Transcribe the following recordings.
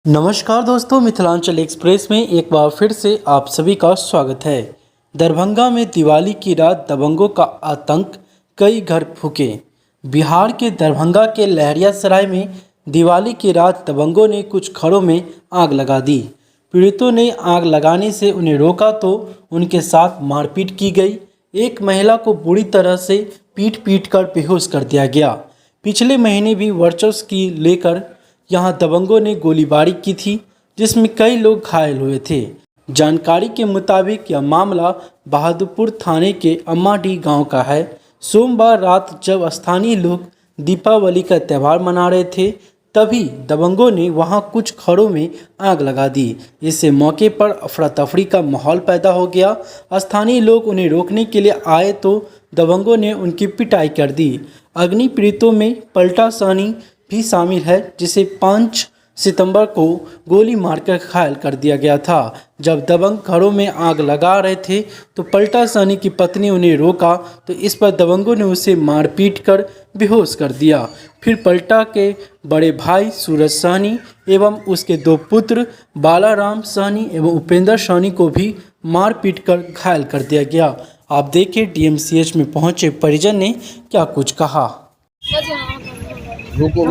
नमस्कार दोस्तों, मिथिलांचल एक्सप्रेस में एक बार फिर से आप सभी का स्वागत है। दरभंगा में दिवाली की रात दबंगों का आतंक, कई घर फूके। बिहार के दरभंगा के लहरियासराय में दिवाली की रात दबंगों ने कुछ घरों में आग लगा दी। पीड़ितों ने आग लगाने से उन्हें रोका तो उनके साथ मारपीट की गई। एक महिला को बुरी तरह से पीट कर बेहोश कर दिया गया। पिछले महीने भी वर्चस्व की लेकर यहां दबंगों ने गोलीबारी की थी, जिसमें कई लोग घायल हुए थे। जानकारी के मुताबिक यह मामला बहादुरपुर थाने के अम्माडीह गांव का है। सोमवार रात जब स्थानीय लोग दीपावली का त्यौहार मना रहे थे, तभी दबंगों ने वहां कुछ घरों में आग लगा दी। इससे मौके पर अफरा तफरी का माहौल पैदा हो गया। स्थानीय लोग उन्हें रोकने के लिए आए तो दबंगों ने उनकी पिटाई कर दी। अग्नि पीड़ितों में पलटा सहनी भी शामिल है, जिसे 5 सितंबर को गोली मारकर घायल कर दिया गया था। जब दबंग घरों में आग लगा रहे थे तो पलटा सहनी की पत्नी उन्हें रोका तो इस पर दबंगों ने उसे मारपीट कर बेहोश कर दिया। फिर पलटा के बड़े भाई सूरज सहनी एवं उसके 2 पुत्र बालाराम सहनी एवं उपेंद्र सहनी को भी मारपीट कर घायल कर दिया गया। आप देखिए डीएमसीएच में पहुंचे परिजन ने क्या कुछ कहा। रुको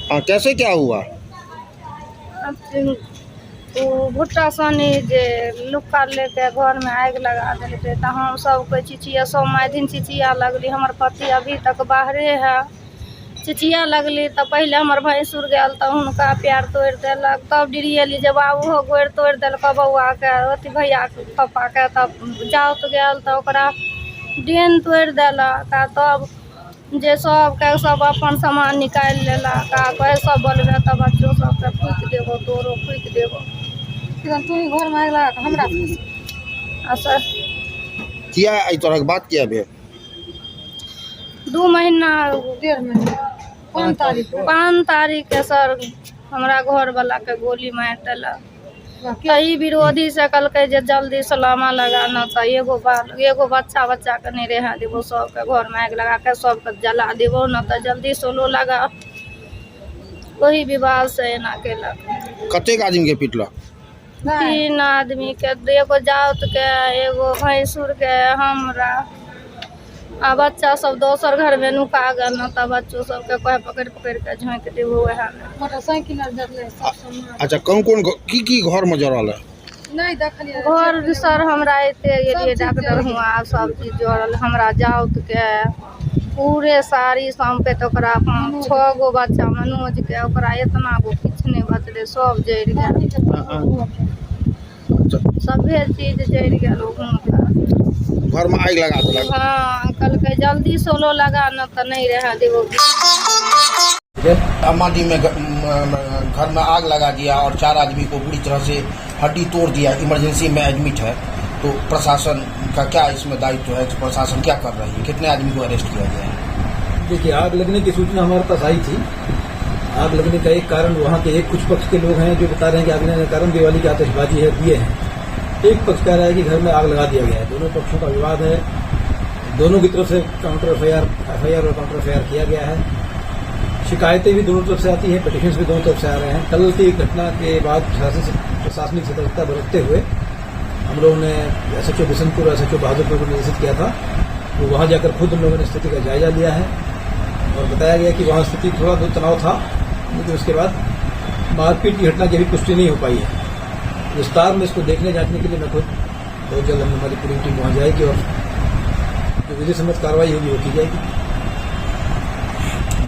हाँ, कैसे क्या हुआ? भुट्टा सनी जे लुक्का लेके घर में आग लगा देलकै तो हम सब कोई चिचिया सब मायदिन चिचिया लगली। हमर पति अभी तक बाहरे है। चिचिया लगली तो पहले हमर भैंसुर गल तो हुनका पैर तोड़ देलक, तब डिरियली जब ओहो गोड़ तोड़ देलक बउआ के अथी भैया के पापा के, तब जाउत गल तो ओकरा डेन तोड़ देलक। तब जे सब अपन सामान निकाल लेलक आ कहे सब बोलबे तब बच्चों सबके फूक देबो, तोरो फूक देबो। तू घर में आग लगा हमरा सर किया आई तरह के बात किया भेल? 2 महीना 1.5 महीना 5 तारीख के सर हमरा घर वाला के गोली मार देलक। कई विरोधी से कहलकै जे जल्दी सलामा लगाना तो एगो बच्चा के नहीं रह देबो, सबके घर में आग लगा के सबके जला देबो न तो जल्दी सोलो लगा। वही विवाद से एना केलक। कतेक आदमी के पिटला? 3 आदमी के, एगो जाउत के, एगो भैंसुर के, हमरा आ बच्चा सब दोसर घर में नुका गल न तो बच्चों सबके कहे पकड़ के झोंक देबो। वह मोटरसाइकिल अच्छा, कौन की घर में जरल है? नहीं देखलिए घर सर हमरा एते गेलिए डॉक्टर हुआ सब चीज जोड़ल। हमरा जाउत के पूरे साड़ी सामपे तो ओकरा 6 गो बच्चा मनोज के, ओकरा इतना गो किछ नहीं बचले, सब जड़ गया। सभे चीज जड़ गया। घर में आग लगा देलक। हाँ, कहलकै जल्दी सोलो लगा न तो नहीं रह देबो। अम्माडीह में घर में आग लगा दिया और 4 आदमी को बुरी तरह से हड्डी तोड़ दिया, इमरजेंसी में एडमिट है। तो प्रशासन का क्या इसमें दायित्व है? तो प्रशासन क्या कर रही है? कितने आदमी को अरेस्ट किया गया है? देखिए, आग लगने की सूचना हमारे पास आई थी। आग लगने का एक कारण वहाँ के कुछ पक्ष के लोग हैं जो बता रहे हैं कि आग लगने का कारण दिवाली की आतिशबाजी है, दिए हैं। एक पक्ष कह रहा है कि घर में आग लगा दिया गया है। दोनों पक्षों का विवाद है। दोनों की तरफ से काउंटर एफआईआर और काउंटर एफआईआर किया गया है। शिकायतें भी दोनों तरफ से आती हैं, पिटीशंस भी दोनों तरफ से आ रहे हैं। कल की घटना के बाद प्रशासनिक सतर्कता बरतते हुए हम लोगों ने एसएचओ बिशनपुर और एसएचओ बहादुरपुर को निर्देशित किया था। तो वहां जाकर खुद हम लोगों ने स्थिति का जायजा लिया है और बताया गया कि वहां स्थिति थोड़ा बहुत तनाव था, लेकिन उसके बाद मारपीट की घटना की अभी पुष्टि नहीं हो पाई है। विस्तार में इसको देखने जांचने के लिए मैं खुद बहुत जल्द हमारी पूरी टीम वहां जाएगी और जो विधि सम्मत कार्रवाई होगी वो की जाएगी।